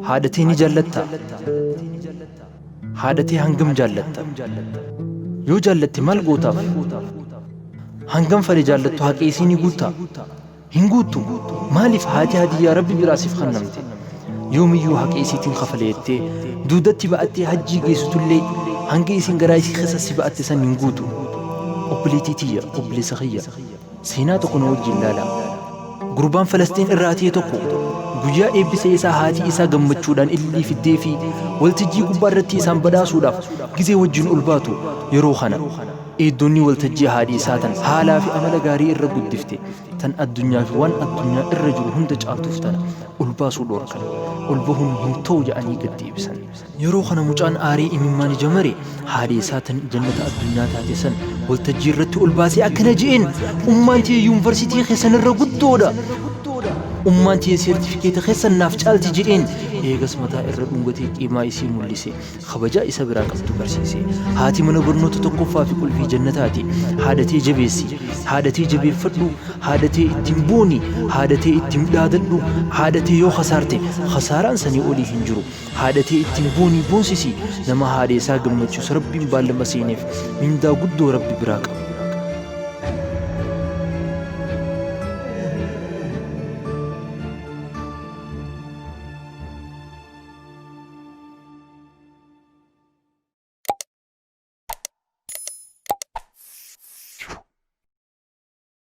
Haadha Tee ni jaallatta. Haadha Tee hangam jaallatta. Yoo jaallatte maal gootaaf? Hangam fedhe jaallattu haqee isii ni guuttaa? Hin guuttu. Maaliif haati hadiyyaa Rabbi biraa siif kennamte? Yoomiyyuu haqee isiitiin kafaleettee duudatti ba'attee hajjii geessitullee hanga isiin garaa isii keessa si ba'atte san hin guutu. Obboleettii tiyya, obboleessa kiyya, seenaa tokko na wajjin ilaala. Gurbaan Falastiin irraa ta'e tokko guyyaa eebbisa isaa haati isaa gammachuudhaan ilillii fiddee fi waltajjii gubbaa irratti isaan badhaasuudhaaf gizee wajjin ol baatu. Yeroo kana eeddoonni waltajjii haadhi isaa tan haalaa fi amala gaarii irra guddifte tan addunyaa fi waan addunyaa irra jiru hunda caaltuuf tana ol baasuu dhoorkan. Ol bahuun hin ta'u jedhanii gad deebisan. Yeroo kana mucaan aarii imimmaan ija mare haadhi isaa tan jannata addunyaa taate san waltajjii irratti ol baasee akkana je'een, ummaan tiyya yuunivarsiitii keessan irra guddoodha. Ummaan tiyya seertifikeeta keessan naaf caalti jedheen. Eegas mataa irra dhungatee qiimaa isii mul'ise kabajaa isa biraa qabdu barsiise. Haati mana barnoota tokkoffaa fi qulfii jannataati. Haadha Tee jabeessi, haadha Tee jabeeffadhu, haadha Tee ittiin booni, haadha Tee ittiin dhaadadhu. Haadha Tee yoo khasaarte khasaaraan sanii olii hin jiru. Haadha Tee ittiin boonii boonsisi. Nama haadha isaa gammachiisu Rabbiin baallama seeneef mindaa guddoo Rabbi biraa qaba.